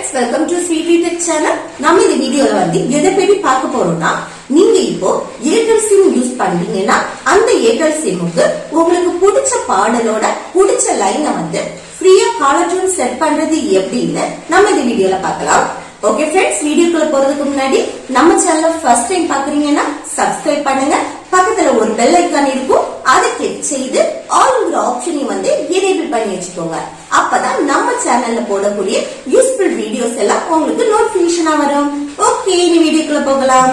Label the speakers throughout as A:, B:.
A: friends, welcome to Sweet Tech channel. நம்ம இந்த வீடியோல வந்து எதை பத்தி பார்க்க போறோம்னா, நீங்க இப்போ Airtel SIM யூஸ் பண்றீங்கன்னா அந்த Airtel SIMக்கு உங்களுக்கு பிடிச்ச பாடலோட பிடிச்ச லைனை வந்து ஃப்ரீயா காலர் டியூன் செட் பண்றது எப்படின்னு நம்ம இந்த வீடியோல பார்க்கலாம். ஓகே फ्रेंड्स, வீடியோக்குள்ள போறதுக்கு முன்னாடி நம்ம சேனலை ஃபர்ஸ்ட் டைம் பாக்குறீங்கன்னா சப்ஸ்கிரைப் பண்ணுங்க. பக்கத்துல ஒரு பெல் ஐகான் இருக்கும், அதை கிளிக் செய்து ஆல்ங்கிற ஆப்ஷனையும் வந்து எனேபிள் பண்ணி வச்சுக்கோங்க. அப்பதான் நம்ம சேனல்ல போடக்கூடிய யூஸ்ஃபுல் வீடியோஸ் எல்லாம் உங்களுக்கு நோட்டிபிகேஷனா வரும். ஓகே, இந்த வீடியோக்குள்ள போகலாம்.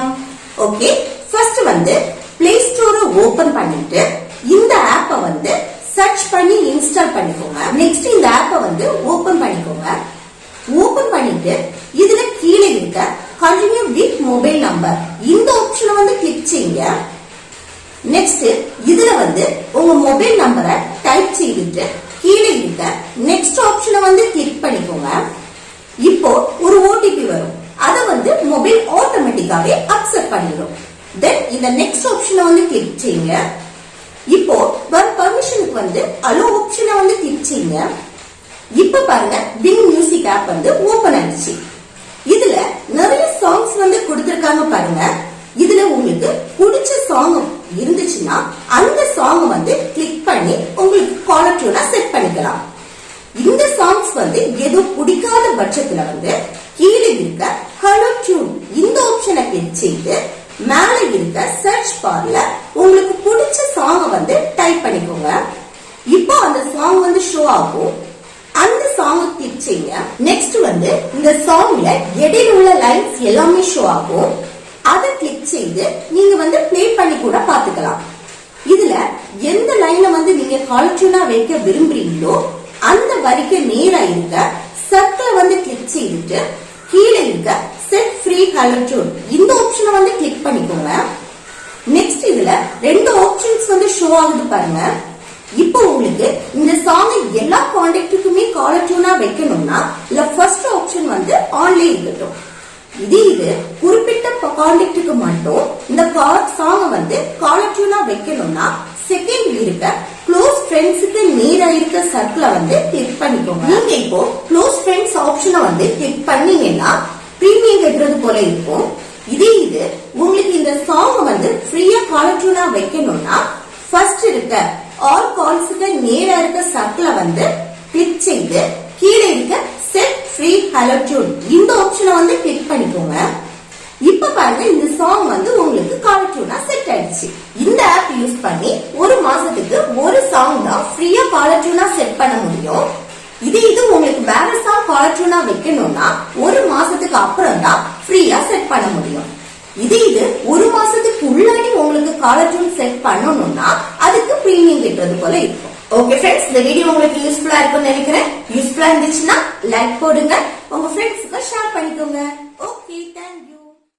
A: ஓகே, ஃபர்ஸ்ட் வந்து பிளே ஸ்டோரை ஓபன் பண்ணிட்டு இந்த ஆப்பை வந்து சர்ச் பண்ணி இன்ஸ்டால் பண்ணிக்கோங்க. நெக்ஸ்ட் இந்த ஆப்பை வந்து ஓபன் பண்ணிக்கோங்க. ஓபன் பண்ணிட்டு இதுல கீழே இருக்க கண்டினியூ வித் மொபைல் நம்பர் இந்த ஆப்ஷனை வந்து கிளிக் செய்யுங்க. நெக்ஸ்ட் இதுல வந்து உங்க மொபைல் நம்பரை டைப் செய்துட்டு கீழே இருக்க நெக்ஸ்ட் ஆப்ஷனை வந்து கிளிக் பண்ணிக்கோங்க. இப்போ ஒரு ஓடிபி வரும், அத வந்து மொபைல் ஆட்டோமேட்டிக்காவே அக்செப்ட் பண்ணிடும். தென் இந்த நெக்ஸ்ட் ஆப்ஷனை வந்து கிளிக் செய்யுங்க. இப்போ வர பர்மிஷனுக்கு வந்து அலோ ஆப்ஷனை வந்து கிளிக் செய்யுங்க. இப்ப பாருங்க, பிங் மியூசிக் ஆப் வந்து ஓபன் ஆயிடுச்சு. இதுல நிறைய சாங்ஸ் வந்து கொடுத்திருக்காங்க பாருங்க. இதுல உங்களுக்கு பிடிச்ச சாங் இருந்துச்சுன்னா அந்த சாங் வந்து கிளிக் பண்ணி உங்களுக்கு காலர் டியூனா செட் பண்ணிக்கலாம். இந்த சாங்ஸ் வந்து ஏதோ பிடிக்காத பட்சத்துல வந்து கீழே இருக்க ஹலோ டியூன் இந்த ஆப்ஷனை கிளிக் செய்து மேல இருக்க சர்ச் பார்ல உங்களுக்கு பிடிச்ச சாங் வந்து டைப் பண்ணிக்கோங்க. இப்போ அந்த சாங் வந்து ஷோ ஆகும். அந்த சாங் கிளிக் செய்யுங்க. நெக்ஸ்ட் வந்து இந்த சாங்ல இடையில உள்ள லைன்ஸ் எல்லாமே ஷோ ஆகும். அதை கிளிக் செய்து நீங்க வந்து பிளே பண்ணி கூட பாத்துக்கலாம். இதுல எந்த லைனை வந்து நீங்க காலர் டியூனா வைக்க விரும்புறீங்களோ அந்த வரிக்கு நேரா இருக்க சர்க்கிளை வந்து கிளிக் செய்துட்டு கீழே இருக்க செட் ஃப்ரீ காலர் டியூன் இந்த ஆப்ஷனை வந்து கிளிக் பண்ணிக்கோங்க. நெக்ஸ்ட் இதுல ரெண்டு ஆப்ஷன்ஸ் வந்து ஷோ ஆகுது பாருங்க. இப்போ உங்களுக்கு இந்த சாங் எல்லா கான்டாக்டுக்குமே காலர் டியூனா வைக்கணும்னா இல்ல ஃபர்ஸ்ட் ஆப்ஷன் வந்து ஆன்ல இருக்கட்டும். இது குறிப்பிட்ட கான்டாக்டுக்கு மட்டும் இந்த சாங் வந்து காலர் டியூனா வைக்கணும்னா செகண்ட் இருக்க க்ளோஸ் ஃப்ரெண்ட்ஸுக்கு நேரா இருக்க சர்க்கிளை வந்து கிளிக் பண்ணிக்கோங்க. நீங்க இப்போ க்ளோஸ் ஃப்ரெண்ட்ஸ் ஆப்ஷனை வந்து கிளிக் பண்ணீங்கன்னா பிரீமியம் கட்டுறது போல இருக்கும். இது உங்களுக்கு இந்த சாங் வந்து ஃப்ரீயா காலர் டியூனா வைக்கணும்னா ஃபர்ஸ்ட் இருக்க ஆல் கால்ஸுக்கு நேரா இருக்க சர்க்கிளை வந்து கிளிக் செய்து கீழே இருக்க செட் ஃப்ரீ ஹலோ டியூன் இந்த ஆப்ஷனை வந்து கிளிக் பண்ணிக்கோங்க. இப்ப பாருங்க, இந்த சாங் வந்து உங்களுக்கு காலர் டியூனா செட் ஆயிடுச்சு. இந்த ஆப் யூஸ் பண்ணி ஒரு மாசத்துக்கு ஒரு சாங் தான் ஃப்ரீயா காலர் டியூனா செட் பண்ண முடியும். இது உங்களுக்கு வேற சாங் காலர் டியூனா வைக்கணும்னா ஒரு மாசத்துக்கு அப்புறம் தான் ஃப்ரீயா செட் பண்ண முடியும். இது ஒரு மாசத்துக்கு உள்ளாடி உங்களுக்கு காலர் டியூன் செட் பண்ணணும்னா அதுக்கு பிரீமியம் கட்டுறது போல இருக்கும். ஓகே फ्रेंड्स, இந்த வீடியோ உங்களுக்கு யூஸ்ஃபுல்லா இருக்கும்னு நினைக்கிறேன். யூஸ்ஃபுல்லா இருந்துச்சுன்னா லைக் போடுங்க, உங்க ஃப்ரெண்ட்ஸ்க்கு ஷேர் பண்ணிக்கோங்க. Okay, thank you.